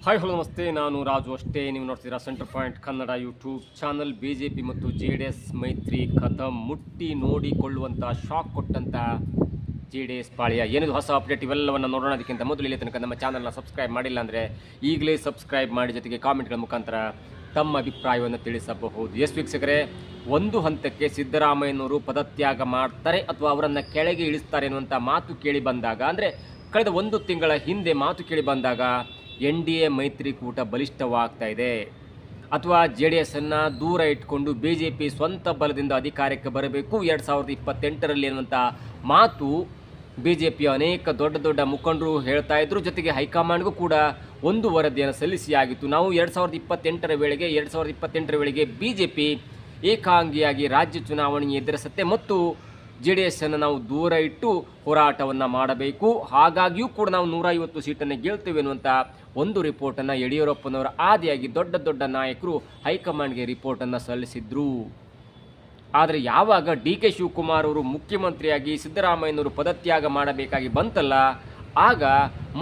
Hi hello ನಮಸ್ತೆ, ನಾನು ರಾಜು ಅಷ್ಟೇ. ನೀವು ನೋಡ್ತೀರಾ centre point Kannada YouTube channel. BJP ಮತ್ತು JDS ಮೈತ್ರಿ ಕಥಂ ಮುಟ್ಟಿ ನೋಡಿಕೊಳ್ಳುವಂಥ ಶಾಕ್ ಕೊಟ್ಟಂಥ JDS ಪಾಳ್ಯ. ಏನಿದು ಹೊಸ ಅಪ್ಡೇಟ್ ಇವೆಲ್ಲವನ್ನು ನೋಡೋಣ. ಅದಕ್ಕಿಂತ ಮೊದಲು ಇಲ್ಲಿ ತನಕ ನಮ್ಮ ಚಾನಲ್ನ ಸಬ್ಸ್ಕ್ರೈಬ್ ಮಾಡಿಲ್ಲ ಅಂದರೆ ಈಗಲೇ ಸಬ್ಸ್ಕ್ರೈಬ್ ಮಾಡಿ, ಜೊತೆಗೆ ಕಾಮೆಂಟ್ಗಳ ಮುಖಾಂತರ ತಮ್ಮ ಅಭಿಪ್ರಾಯವನ್ನು ತಿಳಿಸಬಹುದು. ವೀಕ್ಷಕರೇ, ಒಂದು ಹಂತಕ್ಕೆ ಸಿದ್ದರಾಮಯ್ಯನವರು ಪದತ್ಯಾಗ ಮಾಡ್ತಾರೆ ಅಥವಾ ಅವರನ್ನು ಕೆಳಗೆ ಇಳಿಸ್ತಾರೆ ಎನ್ನುವಂಥ ಮಾತು ಕೇಳಿ ಬಂದಾಗ, ಅಂದರೆ ಕಳೆದ ಒಂದು ತಿಂಗಳ ಹಿಂದೆ ಮಾತು ಕೇಳಿ ಬಂದಾಗ NDA ಮೈತ್ರಿಕೂಟ ಬಲಿಷ್ಠವಾಗ್ತಾ ಇದೆ ಅಥವಾ JDSನ್ನು ದೂರ ಇಟ್ಕೊಂಡು BJP ಸ್ವಂತ ಬಲದಿಂದ ಅಧಿಕಾರಕ್ಕೆ ಬರಬೇಕು 2028ರಲ್ಲಿ ಎನ್ನುವಂಥ ಮಾತು BJPಯ ಅನೇಕ ದೊಡ್ಡ ದೊಡ್ಡ ಮುಖಂಡರು ಹೇಳ್ತಾ ಇದ್ರು. ಜೊತೆಗೆ ಹೈಕಮಾಂಡ್ಗೂ ಕೂಡ ಒಂದು ವರದಿಯನ್ನು ಸಲ್ಲಿಸಿಯಾಗಿತ್ತು. ನಾವು 2028ರ ವೇಳೆಗೆ BJP ಏಕಾಂಗಿಯಾಗಿ ರಾಜ್ಯ ಚುನಾವಣೆ ಎದುರಿಸುತ್ತೆ ಮತ್ತು JDSನ್ನು ನಾವು ದೂರ ಇಟ್ಟು ಹೋರಾಟವನ್ನು ಮಾಡಬೇಕು, ಹಾಗಾಗಿಯೂ ಕೂಡ ನಾವು 150 ಸೀಟನ್ನು ಗೆಲ್ತೇವೆ ಅನ್ನುವಂಥ ಒಂದು ರಿಪೋರ್ಟನ್ನು ಯಡಿಯೂರಪ್ಪನವರ ಆದಿಯಾಗಿ ದೊಡ್ಡ ದೊಡ್ಡ ನಾಯಕರು ಹೈಕಮಾಂಡ್ಗೆ ರಿಪೋರ್ಟನ್ನು ಸಲ್ಲಿಸಿದ್ರು. ಆದರೆ ಯಾವಾಗ DK ಶಿವಕುಮಾರ್ ಅವರು ಮುಖ್ಯಮಂತ್ರಿಯಾಗಿ ಸಿದ್ದರಾಮಯ್ಯನವರು ಪದತ್ಯಾಗ ಮಾಡಬೇಕಾಗಿ ಬಂತಲ್ಲ, ಆಗ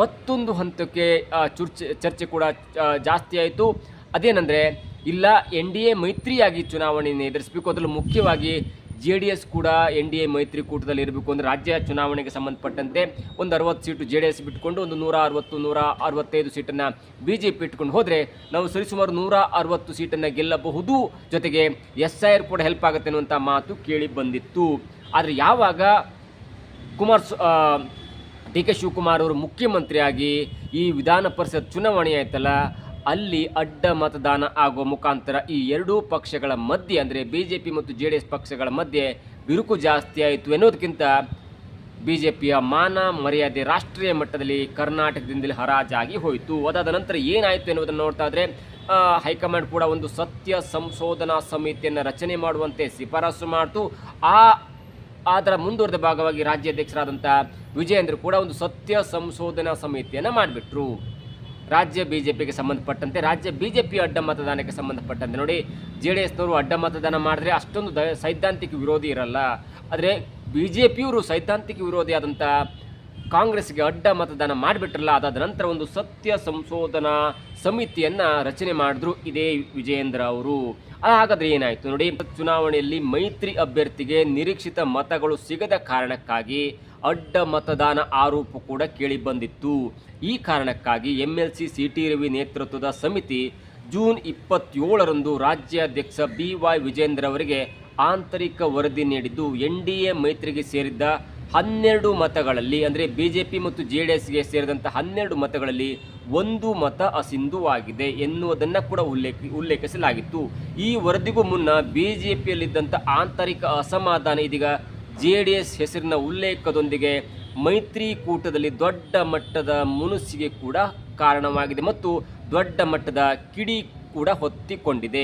ಮತ್ತೊಂದು ಹಂತಕ್ಕೆ ಚರ್ಚೆ ಕೂಡ ಜಾಸ್ತಿ ಆಯಿತು. ಅದೇನೆಂದರೆ, ಇಲ್ಲ NDA ಮೈತ್ರಿಯಾಗಿ ಚುನಾವಣೆಯನ್ನು ಎದುರಿಸಬೇಕು, ಅದರಲ್ಲೂ ಮುಖ್ಯವಾಗಿ JDS ಕೂಡ NDA ಮೈತ್ರಿಕೂಟದಲ್ಲಿ ಇರಬೇಕು. ಅಂದರೆ ರಾಜ್ಯ ಚುನಾವಣೆಗೆ ಸಂಬಂಧಪಟ್ಟಂತೆ ಒಂದು 60 ಸೀಟು JDS ಬಿಟ್ಟುಕೊಂಡು ಒಂದು 165 ಸೀಟನ್ನು BJP ಇಟ್ಕೊಂಡು ಹೋದರೆ ನಾವು ಸರಿಸುಮಾರು 160 ಸೀಟನ್ನು ಗೆಲ್ಲಬಹುದು. ಜೊತೆಗೆ SIR ಕೂಡ ಹೆಲ್ಪ್ ಆಗುತ್ತೆ ಅನ್ನುವಂಥ ಮಾತು ಕೇಳಿ ಬಂದಿತ್ತು. ಆದರೆ ಯಾವಾಗ DK ಶಿವಕುಮಾರ್ ಅವರು ಮುಖ್ಯಮಂತ್ರಿಯಾಗಿ ಈ ವಿಧಾನ ಪರಿಷತ್ ಚುನಾವಣೆ ಆಯ್ತಲ್ಲ, ಅಲ್ಲಿ ಅಡ್ಡ ಮತದಾನ ಆಗುವ ಮುಖಾಂತರ ಈ ಎರಡೂ ಪಕ್ಷಗಳ ಮಧ್ಯೆ, ಅಂದರೆ BJP ಮತ್ತು JDS ಪಕ್ಷಗಳ ಮಧ್ಯೆ ಬಿರುಕು ಜಾಸ್ತಿ ಆಯಿತು ಎನ್ನುವುದಕ್ಕಿಂತ BJPಯ ಮಾನ ಮರ್ಯಾದೆ ರಾಷ್ಟ್ರೀಯ ಮಟ್ಟದಲ್ಲಿ ಕರ್ನಾಟಕದಿಂದಲೇ ಹರಾಜಾಗಿ ಹೋಯಿತು. ಅದಾದ ನಂತರ ಏನಾಯಿತು ಎನ್ನುವುದನ್ನು ನೋಡ್ತಾ ಇದ್ರೆ, ಹೈಕಮಾಂಡ್ ಕೂಡ ಒಂದು ಸತ್ಯ ಸಂಶೋಧನಾ ಸಮಿತಿಯನ್ನು ರಚನೆ ಮಾಡುವಂತೆ ಶಿಫಾರಸು ಮಾಡಿತು. ಅದರ ಮುಂದುವರೆದ ಭಾಗವಾಗಿ ರಾಜ್ಯಾಧ್ಯಕ್ಷರಾದಂಥ ವಿಜಯೇಂದ್ರ ಕೂಡ ಒಂದು ಸತ್ಯ ಸಂಶೋಧನಾ ಸಮಿತಿಯನ್ನು ಮಾಡಿಬಿಟ್ರು. ರಾಜ್ಯ BJPಗೆ ಸಂಬಂಧಪಟ್ಟಂತೆ, ರಾಜ್ಯ BJP ಅಡ್ಡ ಮತದಾನಕ್ಕೆ ಸಂಬಂಧಪಟ್ಟಂತೆ ನೋಡಿ, JDSನವರು ಅಡ್ಡ ಮತದಾನ ಮಾಡಿದ್ರೆ ಅಷ್ಟೊಂದು ಸೈದ್ಧಾಂತಿಕ ವಿರೋಧಿ ಇರಲ್ಲ. ಆದರೆ BJPಯವರು ಸೈದ್ಧಾಂತಿಕ ವಿರೋಧಿಯಾದಂಥ ಕಾಂಗ್ರೆಸ್ಗೆ ಅಡ್ಡ ಮತದಾನ ಮಾಡಿಬಿಟ್ರಲ್ಲ, ಅದಾದ ನಂತರ ಒಂದು ಸತ್ಯ ಸಂಶೋಧನಾ ಸಮಿತಿಯನ್ನು ರಚನೆ ಮಾಡಿದ್ರು ಇದೇ ವಿಜಯೇಂದ್ರ ಅವರು. ಹಾಗಾದರೆ ಏನಾಯಿತು ನೋಡಿ, ಚುನಾವಣೆಯಲ್ಲಿ ಮೈತ್ರಿ ಅಭ್ಯರ್ಥಿಗೆ ನಿರೀಕ್ಷಿತ ಮತಗಳು ಸಿಗದ ಕಾರಣಕ್ಕಾಗಿ ಅಡ್ಡ ಮತದಾನ ಆರೋಪ ಕೂಡ ಕೇಳಿ ಬಂದಿತ್ತು. ಈ ಕಾರಣಕ್ಕಾಗಿ MLC CT ರವಿ ನೇತೃತ್ವದ ಸಮಿತಿ ಜೂನ್ 27ರಂದು ರಾಜ್ಯಾಧ್ಯಕ್ಷ BY ವಿಜೇಂದ್ರ ಅವರಿಗೆ ಆಂತರಿಕ ವರದಿ ನೀಡಿದ್ದು, NDA ಮೈತ್ರಿಗೆ ಸೇರಿದ್ದ 12 ಮತಗಳಲ್ಲಿ, ಅಂದರೆ BJP ಮತ್ತು JDSಗೆ ಸೇರಿದಂಥ 12 ಮತಗಳಲ್ಲಿ ಒಂದು ಮತ ಅಸಿಂಧುವಾಗಿದೆ ಎನ್ನುವುದನ್ನು ಕೂಡ ಉಲ್ಲೇಖಿಸಲಾಗಿತ್ತು. ಈ ವರದಿಗೂ ಮುನ್ನ BJPಯಲ್ಲಿದ್ದಂಥ ಆಂತರಿಕ ಅಸಮಾಧಾನ ಇದೀಗ JDS ಹೆಸರಿನ ಉಲ್ಲೇಖದೊಂದಿಗೆ ಮೈತ್ರಿಕೂಟದಲ್ಲಿ ದೊಡ್ಡ ಮಟ್ಟದ ಮುನಿಸಿಗೆ ಕೂಡ ಕಾರಣವಾಗಿದೆ ಮತ್ತು ದೊಡ್ಡ ಮಟ್ಟದ ಕಿಡಿ ಕೂಡ ಹೊತ್ತಿಕೊಂಡಿದೆ.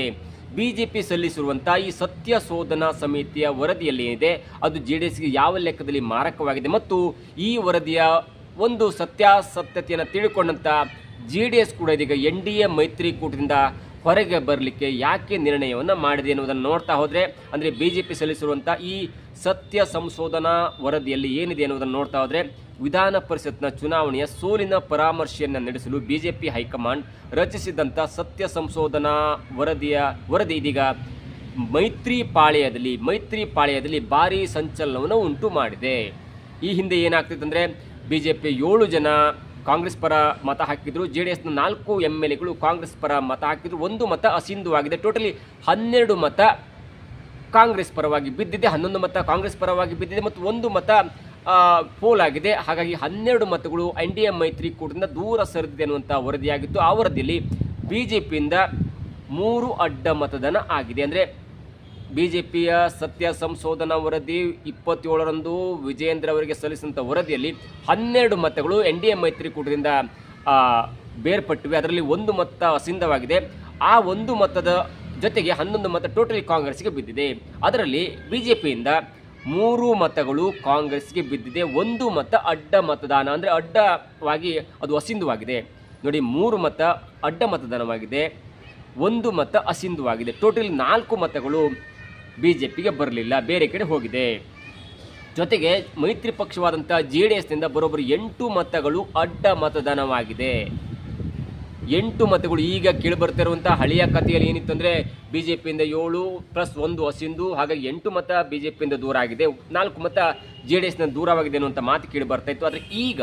BJP ಸಲ್ಲಿಸಿರುವಂಥ ಈ ಸತ್ಯ ಶೋಧನಾ ಸಮಿತಿಯ ವರದಿಯಲ್ಲಿ ಏನಿದೆ ಅದು JDSಗೆ ಯಾವ ಲೆಕ್ಕದಲ್ಲಿ ಮಾರಕವಾಗಿದೆ ಮತ್ತು ಈ ವರದಿಯ ಒಂದು ಸತ್ಯಾಸತ್ಯತೆಯನ್ನು ತಿಳ್ಕೊಂಡಂಥ JDS ಕೂಡ ಇದೀಗ NDA ಮೈತ್ರಿಕೂಟದಿಂದ ಹೊರಗೆ ಬರಲಿಕ್ಕೆ ಯಾಕೆ ನಿರ್ಣಯವನ್ನು ಮಾಡಿದೆ ಎನ್ನುವುದನ್ನು ನೋಡ್ತಾ ಹೋದರೆ, ಅಂದರೆ BJP ಸಲ್ಲಿಸಿರುವಂಥ ಈ ಸತ್ಯ ಸಂಶೋಧನಾ ವರದಿಯಲ್ಲಿ ಏನಿದೆ ಎನ್ನುವುದನ್ನು ನೋಡ್ತಾ ಹೋದರೆ, ವಿಧಾನ ಪರಿಷತ್ನ ಚುನಾವಣೆಯ ಸೋಲಿನ ಪರಾಮರ್ಶೆಯನ್ನು ನಡೆಸಲು BJP ಹೈಕಮಾಂಡ್ ರಚಿಸಿದಂಥ ಸತ್ಯ ಸಂಶೋಧನಾ ವರದಿ ಇದೀಗ ಮೈತ್ರಿ ಪಾಳ್ಯದಲ್ಲಿ ಭಾರೀ ಸಂಚಲನವನ್ನು ಉಂಟು ಮಾಡಿದೆ. ಈ ಹಿಂದೆ ಏನಾಗ್ತಿತ್ತು ಅಂದರೆ, BJP 7 ಜನ ಕಾಂಗ್ರೆಸ್ ಪರ ಮತ ಹಾಕಿದ್ರು, JDSನ 4 MLAಗಳು ಕಾಂಗ್ರೆಸ್ ಪರ ಮತ ಹಾಕಿದ್ರು, 1 ಮತ ಅಸಿಂಧುವಾಗಿದೆ. ಟೋಟಲಿ 12 ಮತ ಕಾಂಗ್ರೆಸ್ ಪರವಾಗಿ ಬಿದ್ದಿದೆ, 11 ಮತ ಕಾಂಗ್ರೆಸ್ ಪರವಾಗಿ ಬಿದ್ದಿದೆ ಮತ್ತು 1 ಮತ ಪೋಲ್ ಆಗಿದೆ. ಹಾಗಾಗಿ 12 ಮತಗಳು NDA ಮೈತ್ರಿಕೂಟದಿಂದ ದೂರ ಸರಿದಿದೆ ಅನ್ನುವಂಥ ವರದಿಯಾಗಿತ್ತು. ಆ ವರದಿಯಲ್ಲಿ BJPಯಿಂದ 3 ಅಡ್ಡ ಮತದಾನ ಆಗಿದೆ. ಅಂದರೆ BJPಯ ಸತ್ಯ ಸಂಶೋಧನಾ ವರದಿ 27ರಂದು ವಿಜಯೇಂದ್ರ ಅವರಿಗೆ ಸಲ್ಲಿಸಿದಂಥ ವರದಿಯಲ್ಲಿ 12 ಮತಗಳು NDA ಮೈತ್ರಿಕೂಟದಿಂದ ಬೇರ್ಪಟ್ಟಿವೆ. ಅದರಲ್ಲಿ 1 ಮತ ಅಸಿಂಧವಾಗಿದೆ. ಆ 1 ಮತದ ಜೊತೆಗೆ 11 ಮತ ಟೋಟಲಿ ಕಾಂಗ್ರೆಸ್ಗೆ ಬಿದ್ದಿದೆ. ಅದರಲ್ಲಿ BJPಯಿಂದ 3 ಮತಗಳು ಕಾಂಗ್ರೆಸ್ಗೆ ಬಿದ್ದಿದೆ, 1 ಮತ ಅಡ್ಡ ಮತದಾನ, ಅಂದರೆ ಅಡ್ಡವಾಗಿ ಅದು ಅಸಿಂಧುವಾಗಿದೆ. ನೋಡಿ, 3 ಮತ ಅಡ್ಡ ಮತದಾನವಾಗಿದೆ, 1 ಮತ ಅಸಿಂಧುವಾಗಿದೆ. ಟೋಟಲಿ 4 ಮತಗಳು BJPಗೆ ಬರಲಿಲ್ಲ, ಬೇರೆ ಕಡೆ ಹೋಗಿದೆ. ಜೊತೆಗೆ ಮೈತ್ರಿ ಪಕ್ಷವಾದಂಥ JDSನಿಂದ ಬರೋಬ್ಬರಿ 8 ಮತಗಳು ಅಡ್ಡ ಮತದಾನವಾಗಿದೆ. 8 ಮತಗಳು. ಈಗ ಕೇಳಿಬರ್ತಿರುವಂಥ ಹಳೆಯ ಕಥೆಯಲ್ಲಿ ಏನಿತ್ತಂದರೆ BJPಯಿಂದ 7+1 ಅಸಿಂಧು, ಹಾಗಾಗಿ 8 ಮತ BJPಯಿಂದ ದೂರ ಆಗಿದೆ, 4 ಮತ JDSನ ದೂರವಾಗಿದೆ ಅನ್ನುವಂಥ ಮಾತು ಕೇಳಿ ಬರ್ತಾ ಇತ್ತು. ಆದರೆ ಈಗ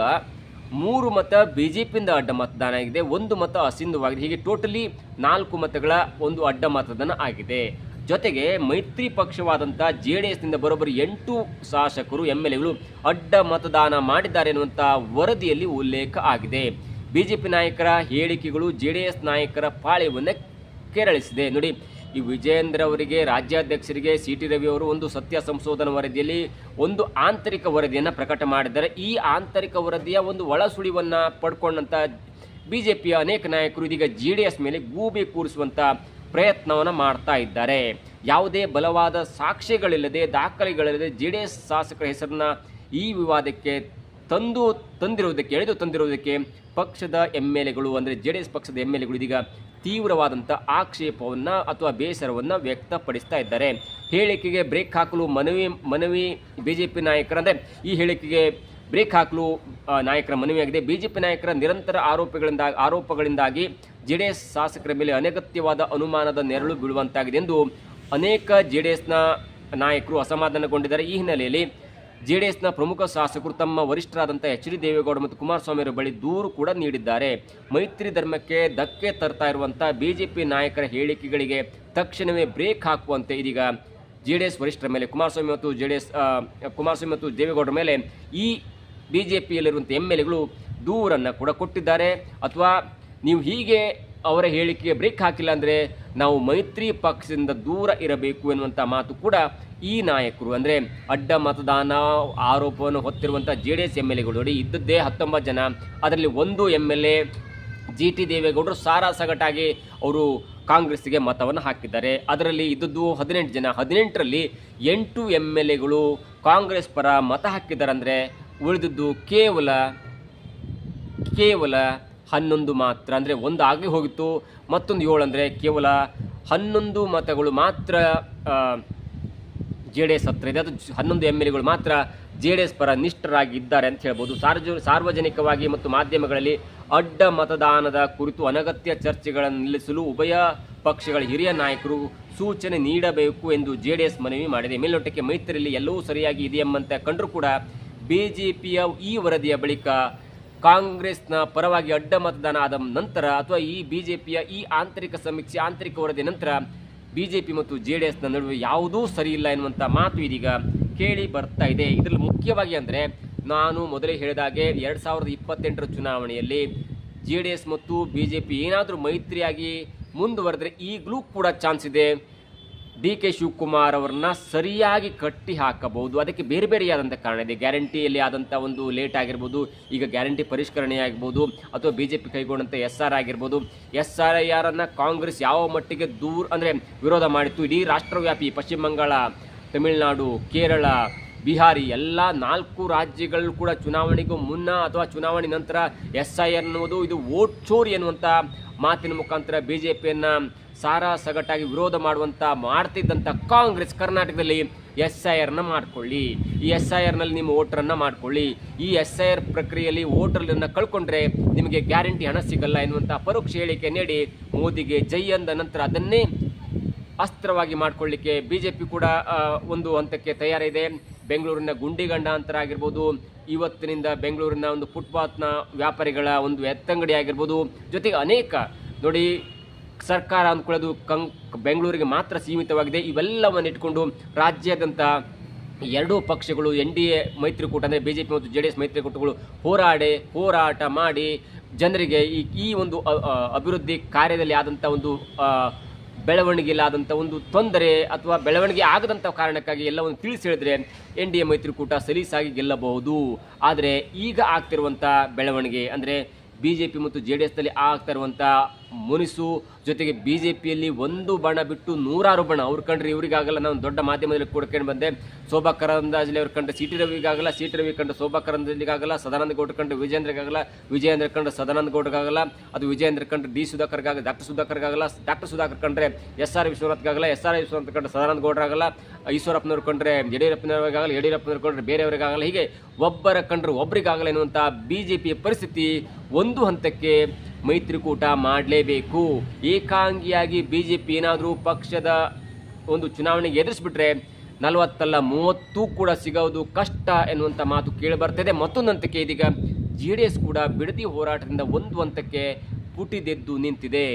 3 ಮತ BJPಯಿಂದ ಅಡ್ಡ ಮತದಾನ ಆಗಿದೆ, 1 ಮತ ಅಸಿಂಧುವಾಗಿದೆ. ಹೀಗೆ ಟೋಟಲಿ 4 ಮತಗಳ ಒಂದು ಅಡ್ಡ ಮತದಾನ ಆಗಿದೆ. ಜೊತೆಗೆ ಮೈತ್ರಿ ಪಕ್ಷವಾದಂಥ JDSನಿಂದ ಬರೋಬ್ಬರಿ 8 ಶಾಸಕರು MLAಗಳು ಅಡ್ಡ ಮತದಾನ ಮಾಡಿದ್ದಾರೆ ಎನ್ನುವಂಥ ವರದಿಯಲ್ಲಿ ಉಲ್ಲೇಖ ಆಗಿದೆ. BJP ನಾಯಕರ ಹೇಳಿಕೆಗಳು JDS ನಾಯಕರ ಪಾಳ್ಯವನ್ನು ಕೆರಳಿಸಿದೆ. ನೋಡಿ, ಈ ವಿಜಯೇಂದ್ರ ಅವರಿಗೆ, ರಾಜ್ಯಾಧ್ಯಕ್ಷರಿಗೆ CT ರವಿ ಅವರು ಒಂದು ಸತ್ಯ ಸಂಶೋಧನಾ ವರದಿಯಲ್ಲಿ ಒಂದು ಆಂತರಿಕ ವರದಿಯನ್ನು ಪ್ರಕಟ ಮಾಡಿದ್ದಾರೆ. ಈ ಆಂತರಿಕ ವರದಿಯ ಒಂದು ಒಳ ಸುಳಿವನ್ನು ಪಡ್ಕೊಂಡಂಥ BJPಯ ಅನೇಕ ನಾಯಕರು ಇದೀಗ JDS ಮೇಲೆ ಗೂಬೆ ಕೂರಿಸುವಂಥ ಪ್ರಯತ್ನವನ್ನು ಮಾಡ್ತಾ ಇದ್ದಾರೆ. ಯಾವುದೇ ಬಲವಾದ ಸಾಕ್ಷ್ಯಗಳಿಲ್ಲದೆ, ದಾಖಲೆಗಳಿಲ್ಲದೆ JDS ಶಾಸಕರ ಹೆಸರನ್ನ ಈ ವಿವಾದಕ್ಕೆ ಎಳೆದು ತಂದಿರುವುದಕ್ಕೆ ಪಕ್ಷದ MLAಗಳು ಅಂದರೆ JDS ಪಕ್ಷದ MLAಗಳು ಇದೀಗ ತೀವ್ರವಾದಂಥ ಆಕ್ಷೇಪವನ್ನು ಅಥವಾ ಬೇಸರವನ್ನು ವ್ಯಕ್ತಪಡಿಸ್ತಾ ಇದ್ದಾರೆ. ಹೇಳಿಕೆಗೆ ಬ್ರೇಕ್ ಹಾಕಲು ಮನವಿ BJP ನಾಯಕರ, ಅಂದರೆ ಈ ಹೇಳಿಕೆಗೆ ಬ್ರೇಕ್ ಹಾಕಲು ನಾಯಕರ ಮನವಿಯಾಗಿದೆ. BJP ನಾಯಕರ ನಿರಂತರ ಆರೋಪಗಳಿಂದಾಗಿ JDS ಶಾಸಕರ ಮೇಲೆ ಅನಗತ್ಯವಾದ ಅನುಮಾನದ ನೆರಳು ಬೀಳುವಂತಾಗಿದೆ ಎಂದು ಅನೇಕ JDSನ ನಾಯಕರು ಅಸಮಾಧಾನಗೊಂಡಿದ್ದಾರೆ. ಈ ಹಿನ್ನೆಲೆಯಲ್ಲಿ JDSನ ಪ್ರಮುಖ ಶಾಸಕರು ತಮ್ಮ ವರಿಷ್ಠರಾದಂಥ HD ದೇವೇಗೌಡ ಮತ್ತು ಕುಮಾರಸ್ವಾಮಿ ಅವರ ಬಳಿ ದೂರು ಕೂಡ ನೀಡಿದ್ದಾರೆ. ಮೈತ್ರಿ ಧರ್ಮಕ್ಕೆ ಧಕ್ಕೆ ತರ್ತಾ ಇರುವಂಥ BJP ನಾಯಕರ ಹೇಳಿಕೆಗಳಿಗೆ ತಕ್ಷಣವೇ ಬ್ರೇಕ್ ಹಾಕುವಂತೆ ಇದೀಗ JDS ವರಿಷ್ಠರ ಮೇಲೆ ಕುಮಾರಸ್ವಾಮಿ ಮತ್ತು ದೇವೇಗೌಡರ ಮೇಲೆ ಈ BJPಯಲ್ಲಿರುವಂಥ MLAಗಳು ದೂರನ್ನು ಕೂಡ ಕೊಟ್ಟಿದ್ದಾರೆ. ಅಥವಾ ನೀವು ಹೀಗೆ ಅವರ ಹೇಳಿಕೆಗೆ ಬ್ರೇಕ್ ಹಾಕಿಲ್ಲ ಅಂದರೆ ನಾವು ಮೈತ್ರಿ ಪಕ್ಷದಿಂದ ದೂರ ಇರಬೇಕು ಎನ್ನುವಂಥ ಮಾತು ಕೂಡ ಈ ನಾಯಕರು, ಅಂದರೆ ಅಡ್ಡ ಮತದಾನ ಆರೋಪವನ್ನು ಹೊತ್ತಿರುವಂಥ JDS MLAಗಳು ನೋಡಿ, ಇದ್ದದ್ದೇ 19 ಜನ, ಅದರಲ್ಲಿ 1 MLA GT ದೇವೇಗೌಡರು ಸಾರಾಸಗಟಾಗಿ ಅವರು ಕಾಂಗ್ರೆಸ್ಸಿಗೆ ಮತವನ್ನು ಹಾಕಿದ್ದಾರೆ. ಅದರಲ್ಲಿ ಇದ್ದದ್ದು 18 ಜನ, 18ರಲ್ಲಿ 8 MLAಗಳು ಕಾಂಗ್ರೆಸ್ ಪರ ಮತ ಹಾಕಿದ್ದಾರೆ. ಅಂದರೆ ಉಳಿದಿದ್ದು ಕೇವಲ 11 ಮಾತ್ರ, ಅಂದರೆ 1 ಆಗಿ ಹೋಗಿತ್ತು, ಮತ್ತೊಂದು 7, ಅಂದರೆ ಕೇವಲ 11 ಮತಗಳು ಮಾತ್ರ JDS ಹತ್ರ ಇದೆ. ಅದು 11 MLAಗಳು ಮಾತ್ರ JDS ಪರ ನಿಷ್ಠರಾಗಿದ್ದಾರೆ ಅಂತ ಹೇಳ್ಬೋದು. ಸಾರ್ವಜನಿಕವಾಗಿ ಮತ್ತು ಮಾಧ್ಯಮಗಳಲ್ಲಿ ಅಡ್ಡ ಮತದಾನದ ಕುರಿತು ಅನಗತ್ಯ ಚರ್ಚೆಗಳನ್ನು ನಿಲ್ಲಿಸಲು ಉಭಯ ಪಕ್ಷಗಳ ಹಿರಿಯ ನಾಯಕರು ಸೂಚನೆ ನೀಡಬೇಕು ಎಂದು JDS ಮನವಿ ಮಾಡಿದೆ. ಮೇಲ್ನೋಟಕ್ಕೆ ಮೈತ್ರಿಯಲ್ಲಿ ಎಲ್ಲವೂ ಸರಿಯಾಗಿ ಇದೆಯೆಂಬಂತೆ ಕಂಡರೂ ಕೂಡ BJPಯ ಈ ವರದಿಯ ಬಳಿಕ ಕಾಂಗ್ರೆಸ್ನ ಪರವಾಗಿ ಅಡ್ಡ ಮತದಾನ ಆದ ನಂತರ ಅಥವಾ ಈ BJPಯ ಈ ಆಂತರಿಕ ಸಮೀಕ್ಷೆ, ಆಂತರಿಕ ವರದಿಯ ನಂತರ BJP ಮತ್ತು JDSನ ನಡುವೆ ಯಾವುದೂ ಸರಿಯಿಲ್ಲ ಎನ್ನುವಂಥ ಮಾತು ಇದೀಗ ಕೇಳಿ ಬರ್ತಾ ಇದೆ. ಇದರಲ್ಲಿ ಮುಖ್ಯವಾಗಿ ಅಂದರೆ ನಾನು ಮೊದಲೇ ಹೇಳಿದಾಗೆ 2028ರ ಚುನಾವಣೆಯಲ್ಲಿ JDS ಮತ್ತು BJP ಏನಾದರೂ ಮೈತ್ರಿಯಾಗಿ ಮುಂದುವರೆದರೆ ಈಗಲೂ ಕೂಡ ಚಾನ್ಸ್ ಇದೆ DK ಶಿವಕುಮಾರ್ ಅವರನ್ನ ಸರಿಯಾಗಿ ಕಟ್ಟಿ ಹಾಕಬಹುದು. ಅದಕ್ಕೆ ಬೇರೆ ಬೇರೆಯಾದಂಥ ಕಾರಣ ಇದೆ. ಗ್ಯಾರಂಟಿಯಲ್ಲಿ ಆದಂಥ ಒಂದು ಲೇಟ್ ಆಗಿರ್ಬೋದು, ಈಗ ಗ್ಯಾರಂಟಿ ಪರಿಷ್ಕರಣೆ ಆಗ್ಬೋದು, ಅಥವಾ BJP ಕೈಗೊಂಡಂಥ SR ಆಗಿರ್ಬೋದು. SRIR ಅನ್ನು ಕಾಂಗ್ರೆಸ್ ಯಾವ ಮಟ್ಟಿಗೆ ವಿರೋಧ ಮಾಡಿತ್ತು. ಇಡೀ ರಾಷ್ಟ್ರವ್ಯಾಪಿ ಪಶ್ಚಿಮ ಬಂಗಾಳ, ತಮಿಳುನಾಡು, ಕೇರಳ, ಬಿಹಾರಿ ಎಲ್ಲ 4 ರಾಜ್ಯಗಳು ಕೂಡ ಚುನಾವಣೆಗೂ ಮುನ್ನ ಅಥವಾ ಚುನಾವಣೆ ನಂತರ SIR ಅನ್ನುವುದು ಇದು ವೋಟ್ ಚೋರಿ ಎನ್ನುವಂಥ ಮಾತಿನ ಮುಖಾಂತರ BJPಯನ್ನು ಸಾರಾಸಗಟಾಗಿ ವಿರೋಧ ಮಾಡ್ತಿದ್ದಂಥ ಕಾಂಗ್ರೆಸ್ ಕರ್ನಾಟಕದಲ್ಲಿ SIRನ ಮಾಡಿಕೊಳ್ಳಿ, ಈ SIRನಲ್ಲಿ ನಿಮ್ಮ ವೋಟರನ್ನು ಮಾಡಿಕೊಳ್ಳಿ, ಈ SIR ಪ್ರಕ್ರಿಯೆಯಲ್ಲಿ ವೋಟರ್ಗಳನ್ನು ಕಳ್ಕೊಂಡ್ರೆ ನಿಮಗೆ ಗ್ಯಾರಂಟಿ ಹಣ ಸಿಗಲ್ಲ ಎನ್ನುವಂಥ ಪರೋಕ್ಷ ಹೇಳಿಕೆ ನೀಡಿ ಮೋದಿಗೆ ಜೈ ಅಂದ ನಂತರ ಅದನ್ನೇ ಅಸ್ತ್ರವಾಗಿ ಮಾಡಿಕೊಳ್ಳಿಕ್ಕೆ BJP ಕೂಡ ಒಂದು ಹಂತಕ್ಕೆ ತಯಾರಿದೆ. ಬೆಂಗಳೂರಿನ ಗುಂಡಿಗಂಡಾಂತರ ಆಗಿರ್ಬೋದು, ಇವತ್ತಿನಿಂದ ಬೆಂಗಳೂರಿನ ಒಂದು ಫುಟ್ಪಾತ್ನ ವ್ಯಾಪಾರಿಗಳ ಒಂದು ಎತ್ತಂಗಡಿ ಆಗಿರ್ಬೋದು, ಜೊತೆಗೆ ಅನೇಕ ನೋಡಿ ಸರ್ಕಾರ ಅಂದ್ಕೊಳ್ಳೋದು ಬೆಂಗಳೂರಿಗೆ ಮಾತ್ರ ಸೀಮಿತವಾಗಿದೆ. ಇವೆಲ್ಲವನ್ನು ಇಟ್ಕೊಂಡು ರಾಜ್ಯಾದ್ಯಂತ 2 ಪಕ್ಷಗಳು NDA ಮೈತ್ರಿಕೂಟ ಅಂದರೆ BJP ಮತ್ತು JDS ಮೈತ್ರಿಕೂಟಗಳು ಹೋರಾಟ ಮಾಡಿ ಜನರಿಗೆ ಈ ಒಂದು ಅಭಿವೃದ್ಧಿ ಕಾರ್ಯದಲ್ಲಿ ಆದಂಥ ಒಂದು ಬೆಳವಣಿಗೆಯಲ್ಲಾದಂಥ ಒಂದು ತೊಂದರೆ ಅಥವಾ ಬೆಳವಣಿಗೆ ಆಗದಂಥ ಕಾರಣಕ್ಕಾಗಿ ಎಲ್ಲವನ್ನು ತಿಳಿಸಿ ಹೇಳಿದ್ರೆ NDA ಮೈತ್ರಿಕೂಟ ಸಲೀಸಾಗಿ ಗೆಲ್ಲಬಹುದು. ಆದರೆ ಈಗ ಆಗ್ತಿರುವಂಥ ಬೆಳವಣಿಗೆ ಅಂದರೆ BJP ಮತ್ತು JDSನಲ್ಲಿ ಆಗ್ತಾ ಇರುವಂಥ ಮುನಿಸು, ಜೊತೆಗೆ BJPಯಲ್ಲಿ ಒಂದು ಬಣ ಬಿಟ್ಟು 100 ಬಣ, ಅವ್ರು ಕಂಡ್ರೆ ಇವರಿಗಾಗಲ್ಲ. ನಾನು ದೊಡ್ಡ ಮಾಧ್ಯಮದಲ್ಲಿ ಕೊಡ್ಕೊಂಡು ಬಂದೆ, ಶೋಭಾ ಕರಂದ್ಲಾಜೆ ಅವ್ರು ಕಂಡ್ರೆ CT ರವಿಗಾಗಲ್ಲ, CT ರವಿ ಕಂಡ್ರೆ ಶೋಭಾ ಕರಂದ್ಲಾಜೆಗಾಗಲ್ಲ, ಸದಾನಂದ ಗೌಡ್ರು ಕಂಡ್ರೆ ವಿಜೇಂದ್ರಗಾಗಲ್ಲ, ವಿಜಯೇಂದ್ರ ಕಂಡ್ರೆ ಸದಾನಂದ ಗೌಡ್ರಿಗಾಗಲ್ಲ, ಅದು ವಿಜಯೇಂದ್ರ ಕಂಡ್ರೆ D ಸುಧಾಕರ್ಗಾಗಲ್ಲ, ಡಾಕ್ಟರ್ ಸುಧಾಕರ್ ಕಂಡ್ರೆ SR ವಿಶ್ವನಾಥ್ಗಾಗಲ್ಲ, SR ವಿಶ್ವನಾಥ್ ಕಂಡ್ರೆ ಸದಾನಂದ ಗೌಡ್ರಾಗಲ್ಲ, ಈಶ್ವರಪ್ಪನವ್ರು ಕಂಡ್ರೆ ಯಡಿಯೂರಪ್ಪನವ್ರಿಗಾಗಲ್ಲ, ಯಡಿಯೂರಪ್ಪನವ್ರು ಕಂಡ್ರೆ ಬೇರೆಯವರಿಗಾಗಲ್ಲ, ಹೀಗೆ ಒಬ್ಬರ ಕಂಡ್ರೆ ಒಬ್ಬರಿಗಾಗಲ್ಲ ಎನ್ನುವಂಥ BJPಯ ಪರಿಸ್ಥಿತಿ ಒಂದು ಹಂತಕ್ಕೆ ಮೈತ್ರಿಕೂಟ ಮಾಡಲೇಬೇಕು. ಏಕಾಂಗಿಯಾಗಿ BJP ಏನಾದರೂ ಪಕ್ಷದ ಒಂದು ಚುನಾವಣೆಗೆ ಎದುರಿಸ್ಬಿಟ್ರೆ 40 ಅಲ್ಲ 30 ಕೂಡ ಸಿಗೋದು ಕಷ್ಟ ಎನ್ನುವಂಥ ಮಾತು ಕೇಳಿಬರ್ತದೆ. ಮತ್ತೊಂದು ಹಂತಕ್ಕೆ ಇದೀಗ JDS ಕೂಡ ಬಿಡದಿ ಹೋರಾಟದಿಂದ ಒಂದು ಹಂತಕ್ಕೆ ಪುಟಿದೆದ್ದು ನಿಂತಿದೆ.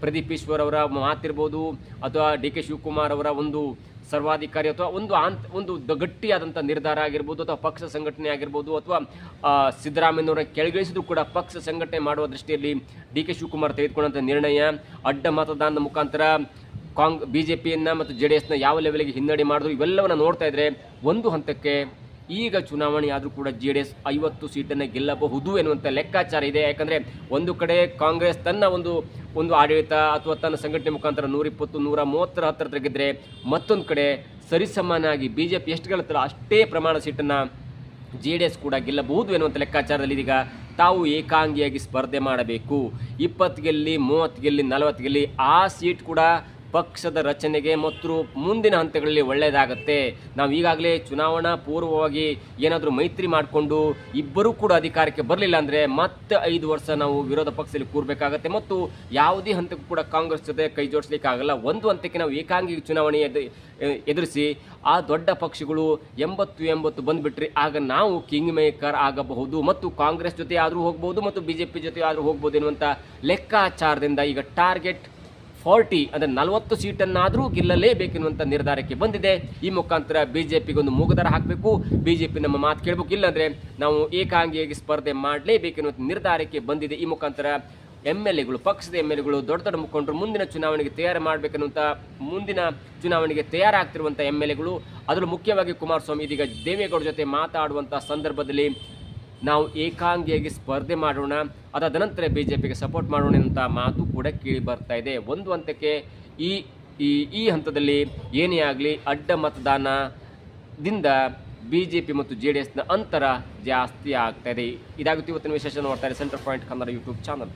ಪ್ರದೀಪ್ ಈಶ್ವರ್ ಅವರ ಮಾತಿರ್ಬೋದು ಅಥವಾ DK ಶಿವಕುಮಾರ್ ಅವರ ಒಂದು ಸರ್ವಾಧಿಕಾರಿ ಅಥವಾ ಒಂದು ಗಟ್ಟಿಯಾದಂಥ ನಿರ್ಧಾರ ಆಗಿರ್ಬೋದು ಅಥವಾ ಪಕ್ಷ ಸಂಘಟನೆ ಆಗಿರ್ಬೋದು ಅಥವಾ ಸಿದ್ದರಾಮಯ್ಯನವರ ಕೆಳಗಿಳಿಸಿದ್ರು ಕೂಡ ಪಕ್ಷ ಸಂಘಟನೆ ಮಾಡುವ ದೃಷ್ಟಿಯಲ್ಲಿ DK ಶಿವಕುಮಾರ್ ತೆಗೆದುಕೊಂಡಂಥ ನಿರ್ಣಯ ಅಡ್ಡ ಮತದಾನದ ಮುಖಾಂತರ BJPಯನ್ನು ಮತ್ತು JDSನ ಯಾವ ಲೆವೆಲ್ಗೆ ಹಿನ್ನಡೆ ಮಾಡಿದ್ರು ಇವೆಲ್ಲವನ್ನು ನೋಡ್ತಾ ಇದ್ರೆ ಒಂದು ಹಂತಕ್ಕೆ ಈಗ ಚುನಾವಣೆ ಆದರೂ ಕೂಡ JDS 50 ಸೀಟನ್ನು ಗೆಲ್ಲಬಹುದು ಎನ್ನುವಂಥ ಲೆಕ್ಕಾಚಾರ ಇದೆ. ಯಾಕಂದರೆ ಒಂದು ಕಡೆ ಕಾಂಗ್ರೆಸ್ ತನ್ನ ಒಂದು ಆಡಳಿತ ಅಥವಾ ತನ್ನ ಸಂಘಟನೆ ಮುಖಾಂತರ 120 130 ಹತ್ತಿರ ಗೆದ್ದರೆ ಮತ್ತೊಂದು ಕಡೆ ಸರಿಸಮಾನಾಗಿ BJP ಎಷ್ಟು ಗೆಲ್ಲುತ್ತಲ್ಲ ಅಷ್ಟೇ ಪ್ರಮಾಣ ಸೀಟನ್ನು JDS ಕೂಡ ಗೆಲ್ಲಬಹುದು ಎನ್ನುವಂಥ ಲೆಕ್ಕಾಚಾರದಲ್ಲಿ ಇದೀಗ ತಾವು ಏಕಾಂಗಿಯಾಗಿ ಸ್ಪರ್ಧೆ ಮಾಡಬೇಕು. 20 ಗೆಲ್ಲಿ 30 ಗೆಲ್ಲಿ 40 ಗೆಲ್ಲಿ ಆ ಸೀಟ್ ಕೂಡ ಪಕ್ಷದ ರಚನೆಗೆ ಮತ್ತು ಮುಂದಿನ ಹಂತಗಳಲ್ಲಿ ಒಳ್ಳೆಯದಾಗತ್ತೆ. ನಾವು ಈಗಾಗಲೇ ಚುನಾವಣಾ ಪೂರ್ವವಾಗಿ ಏನಾದರೂ ಮೈತ್ರಿ ಮಾಡಿಕೊಂಡು ಇಬ್ಬರೂ ಕೂಡ ಅಧಿಕಾರಕ್ಕೆ ಬರಲಿಲ್ಲ ಅಂದರೆ ಮತ್ತೆ 5 ವರ್ಷ ನಾವು ವಿರೋಧ ಪಕ್ಷದಲ್ಲಿ ಕೂರಬೇಕಾಗತ್ತೆ ಮತ್ತು ಯಾವುದೇ ಹಂತಕ್ಕೂ ಕೂಡ ಕಾಂಗ್ರೆಸ್ ಜೊತೆ ಕೈ ಜೋಡಿಸ್ಲಿಕ್ಕೆ ಆಗಲ್ಲ. ಒಂದು ಹಂತಕ್ಕೆ ನಾವು ಏಕಾಂಗಿ ಚುನಾವಣೆ ಎದುರಿಸಿ ಆ ದೊಡ್ಡ ಪಕ್ಷಗಳು 80 ಬಂದುಬಿಟ್ರೆ ಆಗ ನಾವು ಕಿಂಗ್ ಮೇಕರ್ ಆಗಬಹುದು ಮತ್ತು ಕಾಂಗ್ರೆಸ್ ಜೊತೆ ಆದರೂ ಹೋಗ್ಬೋದು ಮತ್ತು BJP ಜೊತೆ ಆದರೂ ಹೋಗ್ಬೋದು ಎನ್ನುವಂಥ ಲೆಕ್ಕಾಚಾರದಿಂದ ಈಗ ಟಾರ್ಗೆಟ್ 40 ಅಂದರೆ 40 ಸೀಟನ್ನಾದರೂ ಗೆಲ್ಲಲೇಬೇಕೆನ್ನುವಂಥ ನಿರ್ಧಾರಕ್ಕೆ ಬಂದಿದೆ. ಈ ಮುಖಾಂತರ BJPಗೆ ಒಂದು ಮೂಗುದಾರ ಹಾಕಬೇಕು, BJP ನಮ್ಮ ಮಾತು ಕೇಳಬೇಕು, ಇಲ್ಲಾಂದರೆ ನಾವು ಏಕಾಂಗಿಯಾಗಿ ಸ್ಪರ್ಧೆ ಮಾಡಲೇಬೇಕೆನ್ನುವಂಥ ನಿರ್ಧಾರಕ್ಕೆ ಬಂದಿದೆ. ಈ ಮುಖಾಂತರ MLAಗಳು ಪಕ್ಷದ MLAಗಳು ದೊಡ್ಡ ಮುಖಂಡರು ಮುಂದಿನ ಚುನಾವಣೆಗೆ ತಯಾರು ಮಾಡಬೇಕೆನ್ನುವಂಥ ಮುಂದಿನ ಚುನಾವಣೆಗೆ ತಯಾರಾಗ್ತಿರುವಂಥ MLAಗಳು ಅದರಲ್ಲೂ ಮುಖ್ಯವಾಗಿ ಕುಮಾರಸ್ವಾಮಿ ಇದೀಗ ದೇವೇಗೌಡ ಜೊತೆ ಮಾತಾಡುವಂಥ ಸಂದರ್ಭದಲ್ಲಿ ನಾವು ಏಕಾಂಗಿಯಾಗಿ ಸ್ಪರ್ಧೆ ಮಾಡೋಣ, ಅದಾದ ನಂತರ BJPಗೆ ಸಪೋರ್ಟ್ ಮಾಡೋಣ ಅಂತ ಮಾತು ಕೂಡ ಕೇಳಿ ಬರ್ತಾ ಇದೆ. ಒಂದು ಹಂತಕ್ಕೆ ಈ ಹಂತದಲ್ಲಿ ಏನೇ ಆಗಲಿ ಅಡ್ಡ ಮತದಾನದಿಂದ BJP ಮತ್ತು JDSನ ಅಂತರ ಜಾಸ್ತಿ ಆಗ್ತಾ ಇದೆ. ಇದಾಗುತ್ತೆ ಇವತ್ತಿನ ವಿಶೇಷ. ನೋಡ್ತಾರೆ centre point Kannada YouTube channel.